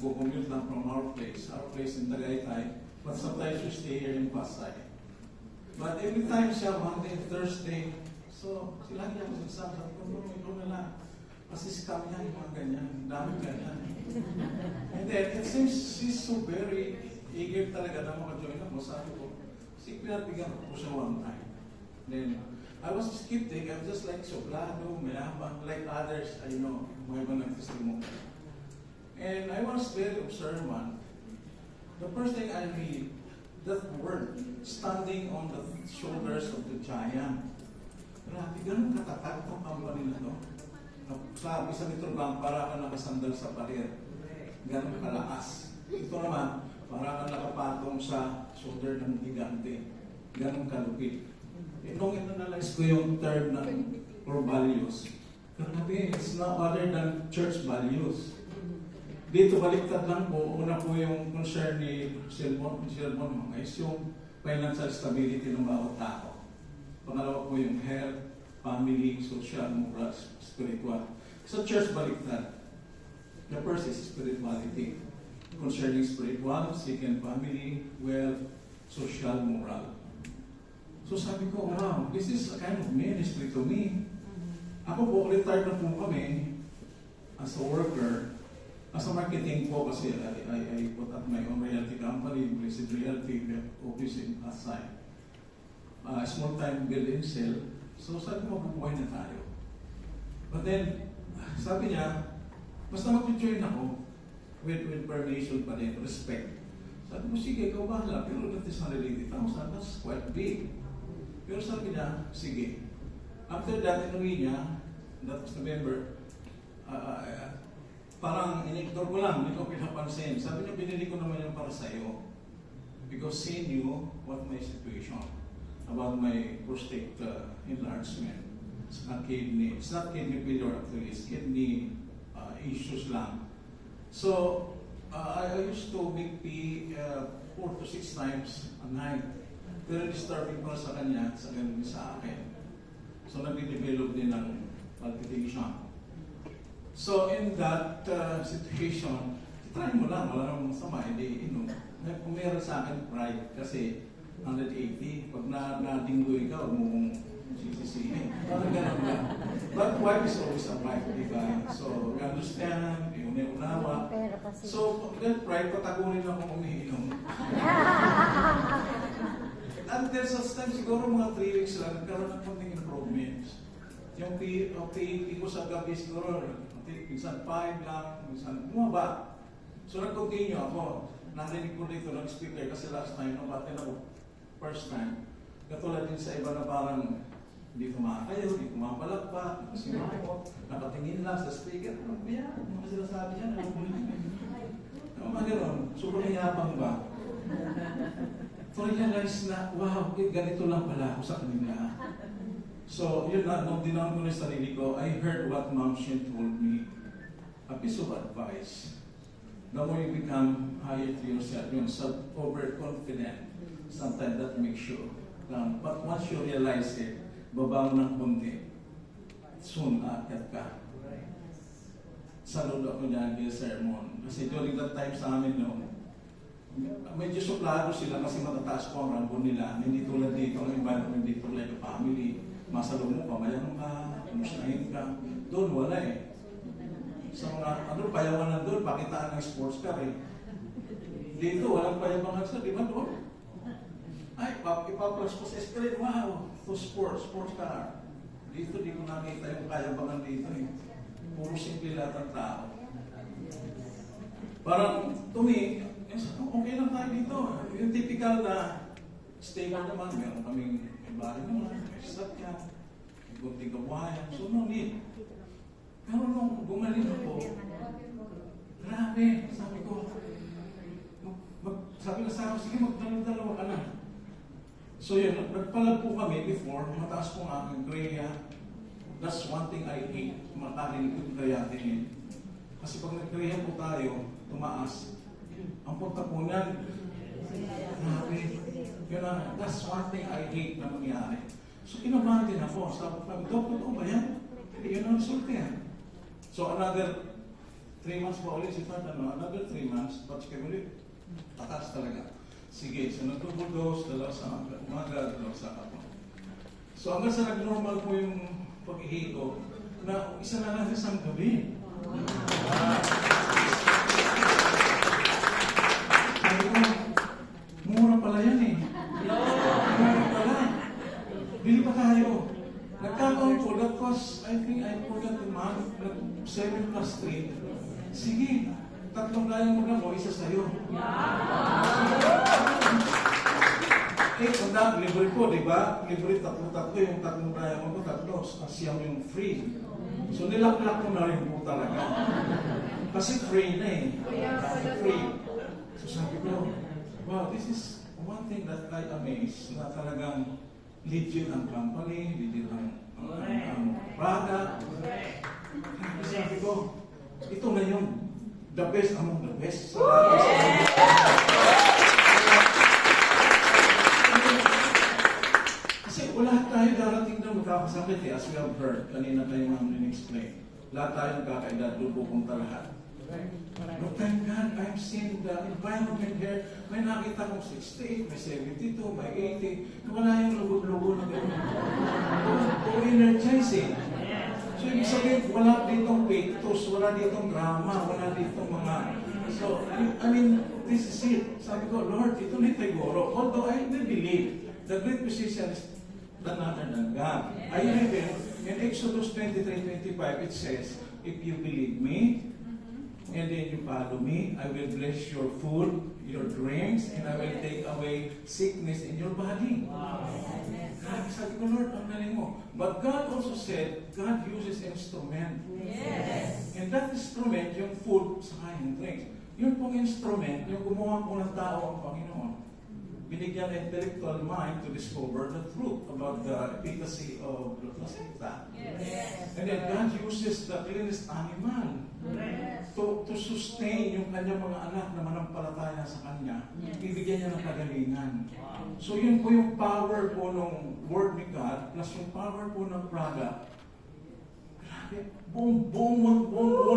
nagko-commute lang from our place in Tagaytay, but sometimes we stay here in Pasay. But every time siya, Monday, Thursday, so sila niya ako sabi ko, no, ikaw na lang. Kasi scam yan, yung mga ganyan, dami ganyan. And then, it seems she's so very eager talaga na maka-join ako. Sabi ko, pinagbigyan ko siya one time. Then, I was skeptic, I was just like soplado, mayabang, like others, I know, mga iba nagtestimony. And I was very observant. The first thing I read, that word, standing on the shoulders of the giant. Grabe, ganun katatag itong company na to. Sabi sa Metro Bank, para ka nakasandal sa pader. Ganun kalakas. Ito naman, para ka nakapatong sa shoulder ng gigante. Ganun kalupit. Nung ina-analyze ko yung term na core values, grabe, it's not other than church values. Dito baliktad lang po, una po yung concern ni Silmon mga is yung financial stability ng bawat tao. Pangalawa po yung health, family, social, moral, spiritual. Sa church baliktad, the first is spirituality. Concerning spiritual, second family, wealth, social, moral. So sabi ko, wow, this is a kind of ministry to me. Ako po, retired na po kami as a worker. As a marketing po kasi I put up my own realty company, Blessed Realty, office in Pasay. Small time build and sell. So sabi ko, mabubuhay na tayo. But then, sabi niya, basta mag-join ako with permission pa rin, respect. Sabi ko, sige, ikaw bahala, pero that is 180,000, that's quite big. Pero sabi niya, sige. After that, inuwi niya, that was November, parang in-ignore ko lang, hindi ko pinapansin. Sabi niya, binili ko naman yung para sa'yo. Because she knew what my situation about my prostate enlargement. It's not kidney. It's not kidney failure actually. It's kidney issues lang. So, I used to make pee 4 to 6 times a night. Very disturbing para sa kanya, sa ganun sa akin. So, nag-develop din ng palpitation. So, in that situation, try mo lang, wala namang masama, hindi inom. Kung meron sa akin pride, kasi 180, pag na-dinggo ikaw, mong sisisihin. Parang ganun lang. But wife is always a wife, diba? So, we understand, unawa. So, that pride, patagunin ako umiinom. And then, sa time, siguro mga 3 weeks lang, nagkaroon ng konting improvements. Yung PET ko sa gabi siguro, minsan 5 lang, minsan bumaba. So nag-continue ako. Narinig ko dito ng speaker kasi last time, nung batin ako, first time, katulad din sa iba na parang hindi kumakayo, hindi kumapalagpak, kasi nakatingin lang sa speaker, ano ba yan? Ano sinasabi yan? Ano ba gano'n? Sobrang hiyapang ba? So realize na, wow, ganito lang pala ako sa kanila. So, yun na, nung dinawin ko na yung sarili ko, I heard what Mom Shin told me. A piece of advice. The more you become higher to yourself, yung overconfident, sometimes that makes you down. But once you realize it, babaw ng konti, soon aakyat ka. Saludo ako niyan yung sermon. Kasi during that time sa amin, no, medyo suplado sila kasi matataas po ang rango nila. Hindi tulad dito, ang environment dito, like a family. Masalong mo, pamayan ka, kumustahin ka. Doon, wala eh. Sa mga, payawanan doon, pakitaan ng sports car eh. Dito, walang payawangan sa, di ba doon? Ay, ipaplas ko sa escalate, wow, to sports car. Dito, di ko nakita yung payawangan dito eh. Puro simple lahat ng tao. Parang, to me, okay lang tayo dito. Yung typical na stable naman, meron kaming bahay naman, may sakyan, may gunting kabuhayan, so no need. Pero nung gumaling ako, grabe, sabi ko, sabi na sa akin, sige magdalawa ka na. So yun, nagpalag po kami before, mataas po ang aking graya. That's one thing I hate, makarin ko yung grayatin. Kasi pag nag-graya po tayo, tumaas. Ang punta po niyan, grabe. Yun na, that's one thing I hate na mangyari. So, kinabahan din ako. Sabi ko, Dok, totoo ba yan? Hindi, yun ang result yan. So, another 3 months pa ulit si Tad, another 3 months, pa-check ulit. Takas talaga. Sige, so nag-double dose, dalawa sa umaga, dalawa sa hapon. So hanggang sa nag-normal po yung pag-ihi ko, na isa na lang isang gabi. Sabi ko, mura pala yan eh. Mura pala. Bili pa tayo. Nagkakaroon po, that was, I think I forgot the month, 7 plus 3. Sige, 3 kaya mo lang o isa sa'yo. Eh, kung libre po, di ba? Libre tatlo yung 3 kaya mo ko, 3. Siyam yung free. So nilak-lak ko na rin po talaga. Kasi free na eh. Free. So sabi ko, wow, this is one thing that I amaze, na talagang legit ang company, legit ang product. Kasi sabi ko, ito na yung the best among the best. So, kasi wala tayo darating na magkakasakit eh, as we have heard. Kanina tayo mga explain. Lahat tayo nagkakaedad, doon pupunta lahat. But thank God, I've seen the environment here. May nakita kong 68, may 72, may 80. Wala yung lugo-lugo na gano'n. To energize eh. So ibig sabihin, wala ditong pectus, wala ditong drama, wala ditong mga... So, I mean, this is it. Sabi ko, Lord, ito na siguro. Although I believe, the great physician is none other than God. I believe in Exodus 23:25, it says, if you believe me, and then you follow me, I will bless your food, your drinks, and I will take away sickness in your body. Sabi ko, Lord, ang galing mo. But God also said, God uses instrument. Yes. And that instrument, yung food, saka yung drinks. Yun pong instrument, yung gumawa po ng tao ang Panginoon. Binigyan ng intellectual mind to discover the truth about the efficacy of the placenta. Yes. And then God uses the cleanest animal to sustain yung kanyang mga anak na manampalataya sa kanya. Ibigyan niya ng kagalingan. So yun po yung power po ng Word ni God plus yung power po ng product. Grabe, buong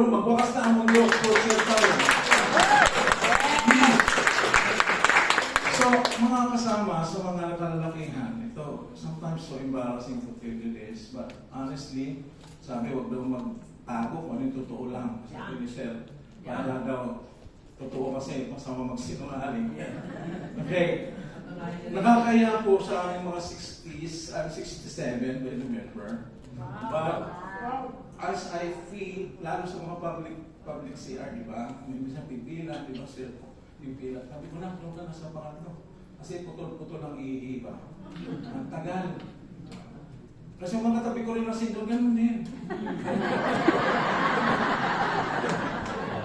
magwakas na ang Diyos for tayo. So, mga kasama sa mga kalalakihan, ito, sometimes so embarrassing to tell you this, but honestly, sabi, huwag daw magtago kung ano yung totoo lang. Sabi ni Sir, para daw, totoo kasi, masama magsinungaling. Okay. Nakakaya po sa aming mga 60s, I'm 67, by November. But, as I feel, lalo sa mga public CR, di ba? May isang pipila, di ba, Sir? Yung pila. Sabi ko lang, doon ka na sa pangatlo. Kasi putol-putol ang iiba. Ang tagal. Kasi yung mga katabi ko rin na sindol, ganun din.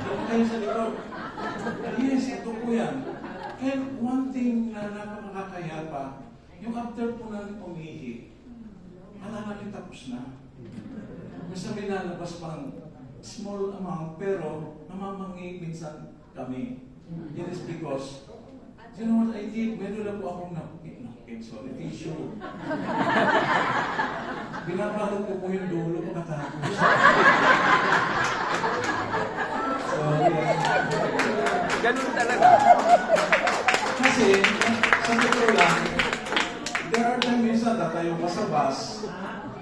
Doon kayo sa likod. Yes, ito po yan. And one thing na napakakaya pa, yung after po namin umihi, alala namin tapos na. Minsan may lalabas pang small amount, pero namamangi minsan kami. It is because, you know what I did? Meron lang po akong napkin, sorry, tissue. Binabalot ko po yung dulo pagkatapos. So, yeah. Ganun talaga. Kasi, sa totoo lang, there are times minsan tatayo ka sa bus.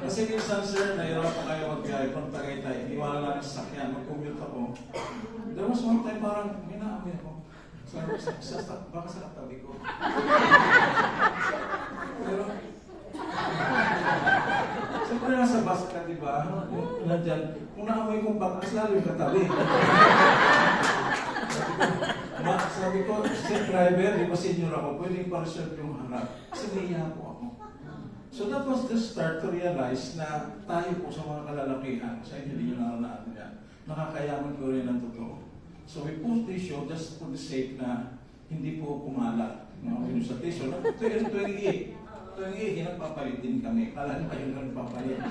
Kasi minsan, sir, nahirapan kayo mag-biyahe from Tagaytay. Iwala lang sa sakyan, mag-commute ako. There was one time parang, minaamoy ako. Sabi ko, baka sa katabi ko. Pero, siyempre nasa bus ka, di ba? Nandiyan, kung naamoy kong baka, lalo yung katabi. Sabi ko, si driver, di ba senior ako, pwede pa-reserve yung harap. Kasi naiya po ako. So that was the start to realize na tayo po sa mga kalalakihan, sa inyo din yung naranaan niya, nakakayaman ko rin ang totoo. So we put tissue just for the sake na hindi po kumalat. Yung sa tissue, 28, hinagpapalit din kami. Kala nyo kayo lang papalit.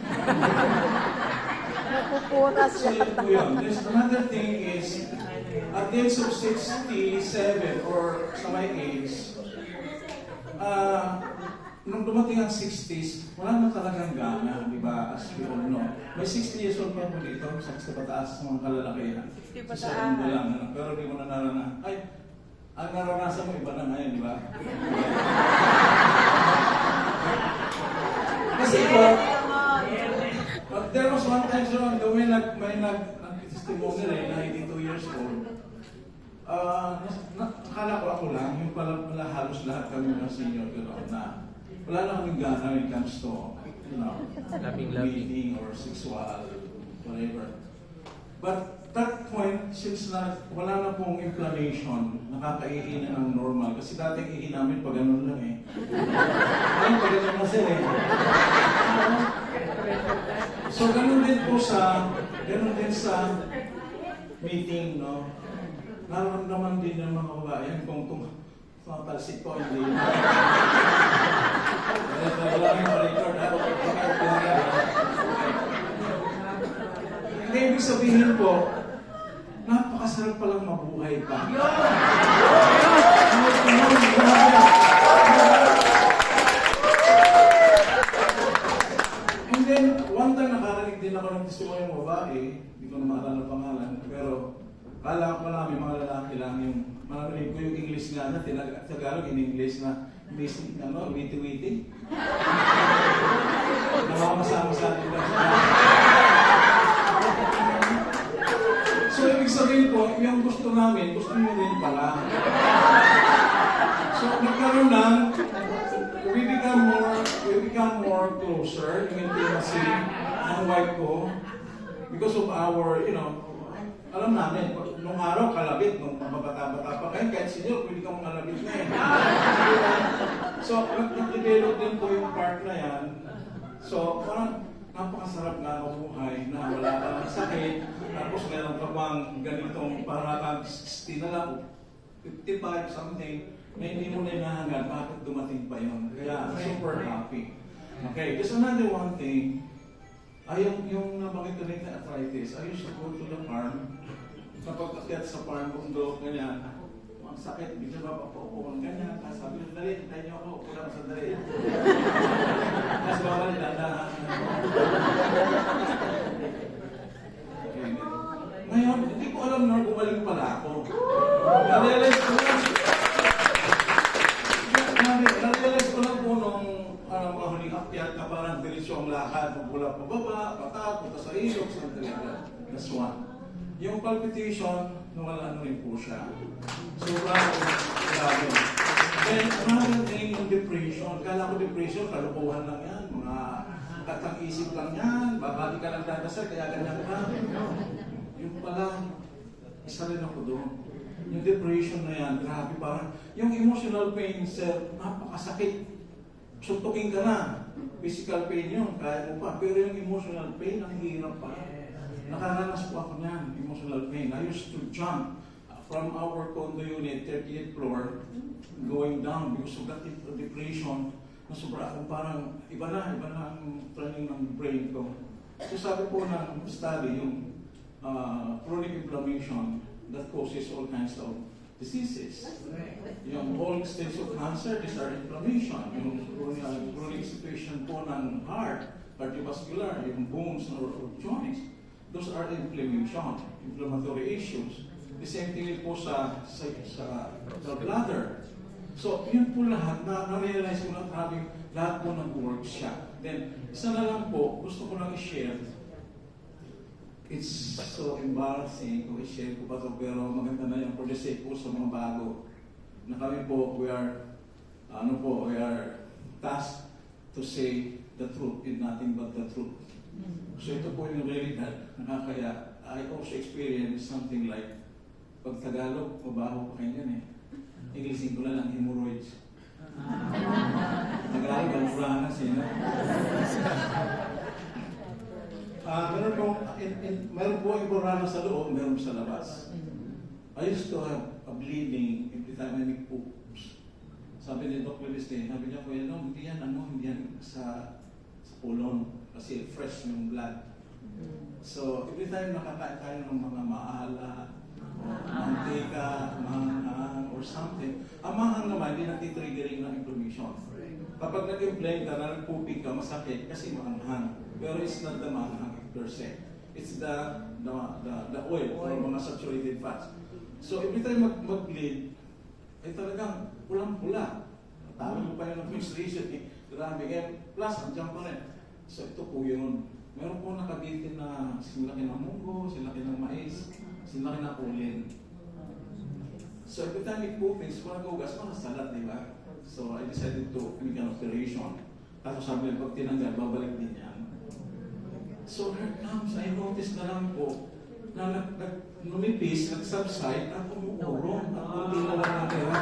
So yun po yun. There's another thing is, at the age of 67 or sa my age, nung dumating ang 60s, wala na talagang gana, di ba? As we all know. May 60 years old pa po dito, sa pataas ng mga kalalakihan. 60 Sa mundo lang, ano? Pero di mo na naranasan. Ay, ang naranasan mo iba na ngayon, di ba? Kasi po, but there was one time, so, may nag-testimony rin, 92 years old. Akala ko ako lang, yung pala halos lahat kami ng senior na wala na kaming gana when it comes to, meeting or sexual, whatever. But that point, since wala na pong inflammation, nakakaihi na ng normal. Kasi dating ihi namin pag ganun lang eh. Ayun, pag ganun na sila eh. So ganun din sa meeting, no? Nararamdaman din ng mga kabayan kung matalsik ko, hindi. Wala nang ma-record ako. Hindi, ibig sabihin po, napakasarap palang mabuhay pa. And then, one time nakarinig din ako ng testimonyo ng babae, hindi ko na maalala ang pangalan, pero kala ko marami mga lalaki lang yung marami ko yung English nga na Tagalog in English na witty-witty. Namamasama sa atin lang. So, ibig sabihin po, yung gusto namin, gusto nyo rin pala. So, nagkaroon lang, we become more closer, yung intimacy ng wife ko, because of our, alam namin, nung araw, kalabit, nung mabata-bata pa kayo, kahit senior, pwede kang malabit na eh. So, nag-develop din po yung part na yan. So, parang napakasarap na mabuhay na wala ka ng sakit. Tapos meron ka bang ganitong parang 60 na lang, 55 something, na hindi mo na hinahangad, bakit dumating pa yun. Kaya, super happy. Okay, just another one thing. Yung nabanggit ko rin na arthritis, I used to go to the farm. Kapag akyat sa farm, bundok, ganyan, ang sakit, bigla ba papaupo ng ganyan. Sabi ko, dali, tayo niyo ako, upo lang sa dali. Mas bawal, dadahan. Okay. Ngayon, hindi ko alam na gumaling pala ako. Na-realize ko lang po nung mga huling akyat na parang diretsyo ang lakad, magmula pababa, patak, punta sa ilog, sa talaga. That's one. Yung palpitation, nawala na rin po siya. Sobrang grabe. Then, another thing, yung depression. Kala ko depression, kalukuhan lang yan. Mga katang-isip lang yan. Babali ka lang dadasal, kaya ganyan ka. Yung pala, isa rin ako doon. Yung depression na yan, grabe parang. Yung emotional pain, sir, napakasakit. Suntukin ka na. Physical pain yun, kaya mo pa. Pero yung emotional pain, ang hirap pa. Nakaranas po ako niyan, emotional pain. I used to jump from our condo unit, 38th floor, going down because of that depression. Na sobra akong parang iba na ang training ng brain ko. So sabi po ng study, yung chronic inflammation that causes all kinds of diseases. Yung all stages of cancer, these are inflammation. Yung chronic situation po ng heart, cardiovascular, yung bones or joints. Those are inflammatory issues. The same thing po sa bladder. So, yun po lahat, na-realize ko na lahat po nag-work siya. Then, isa na lang po, gusto ko lang i-share. It's so embarrassing kung i-share ko pa ito, pero maganda na yan for the sake po sa mga bago. Na kami po, we are tasked to say the truth and nothing but the truth. So ito po yung realidad. Nakakaya, I also experienced something like, pag Tagalog, mabaho pa kayo yan eh. Inglesin ko lang, hemorrhoids. Tagalog, ang puranas eh. Meron po yung puranas sa loob, meron sa labas. I used to have a bleeding every time I make poops. Sabi ni Dr. Liste, sabi niya, hindi yan sa pulong. Kasi fresh yung blood. So, every time nakakain tayo ng mga maala, mantika, manghang, or something, ang manghang naman, hindi nagtitriggering ng inflammation. kapag nag-implant ka na nagpupig ka, masakit kasi maanghang. Pero it's not the maanghang per se. It's the oil or mga saturated fats. So every time mag-bleed, ay talagang pulang-pula. Tawag mo pa yun ng menstruation eh. Grabe. Plus, andyan pa rin. So ito po yun. Meron po nakabitin na silaki ng munggo, silaki ng mais, silaki ng ulin. So every time it opens, kung nag-ugas, makasalat, di ba? So I decided to make an operation. Tapos sabi niya, pag tinanggal, babalik din yan. So here comes, I noticed na lang po, na numipis, nag-subside, at umuurong, at hindi na lang natira.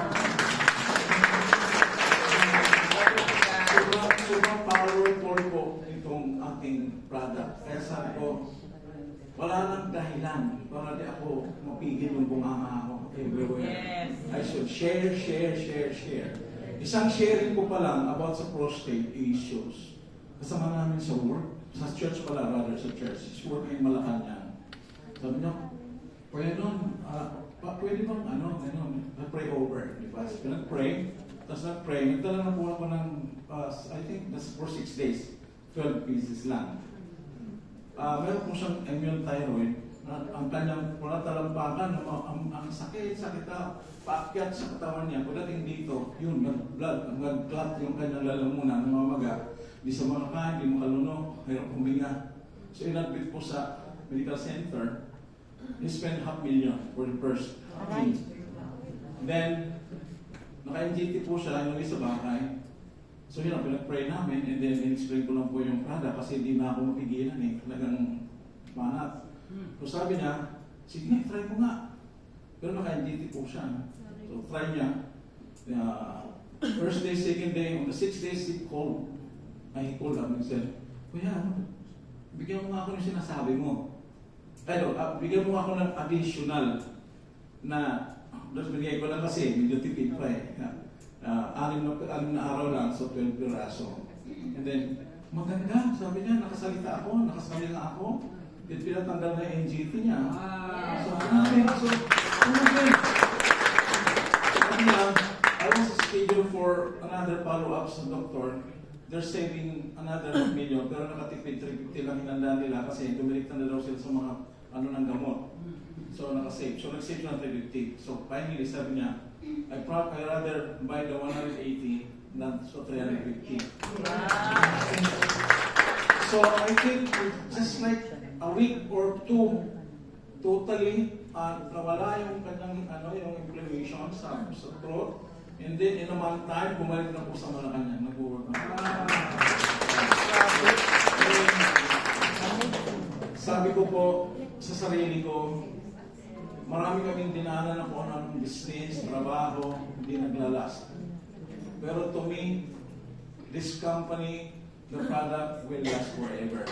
Sobrang powerful po itong aking product. Kaya sabi ko, wala nang dahilan para di ako mapigil yung bunganga ako everywhere. Yes. I should share. Isang sharing ko pa lang about sa prostate issues. Kasama namin sa work, sa church pala, rather sa church. She's working in Malacanang. Sabi niya, pwede bang pray over, di ba? Nag-pray, tapos nag-pray, nagdala na po ako ng, I think that's for 6 days, 12 pieces lang. Meron po siyang immune thyroid, ang kanyang wala talampakan, ang sakit na paakyat sa katawan niya. Pagdating dito, yun, nag-clot yung kanyang lalamunan, namamaga. Di sa mga kain, di makalunok, hirap huminga. So in-admit po sa medical center, he spent $500,000 for the first thing. Then, naka-NGT po siya, inuwi sa bahay. So yun ang pinag-pray namin, and then in-explain ko lang po yung product kasi hindi na ako mapigilan eh, talagang manat. So sabi niya, sige, try ko nga. Pero naka-NGT po siya. So try niya. First day, second day, on the 6th day, he called up and said, Kuya, bigyan mo nga ako ng sinasabi mo. Pero, bigyan mo ako ng additional na, binigay ko lang kasi, medyo tipid pa eh. 6 na araw lang, so 12 piraso. And then, maganda, sabi niya, nakasalita ako. Then pinatanggal na yung NGT niya. So, sabi niya, I was scheduled for another follow-up sa doktor. They're saving another $1 million, pero nakatipid 350 lang hinanda nila kasi dumiliktan na daw sila sa mga ng gamot. So nakasave. So nag-save na 350. So finally sabi niya, I rather buy the 180 than so 350. So I think just like a week or two, totally nawala yung kanyang yung inflammation sa throat. And then, in a month time, bumalik na po sa Malacanang, nag-work na. Sabi ko po sa sarili ko, marami kaming dinaanan na kung anong business, trabaho, hindi naglalast. Pero to me, this company, the product will last forever.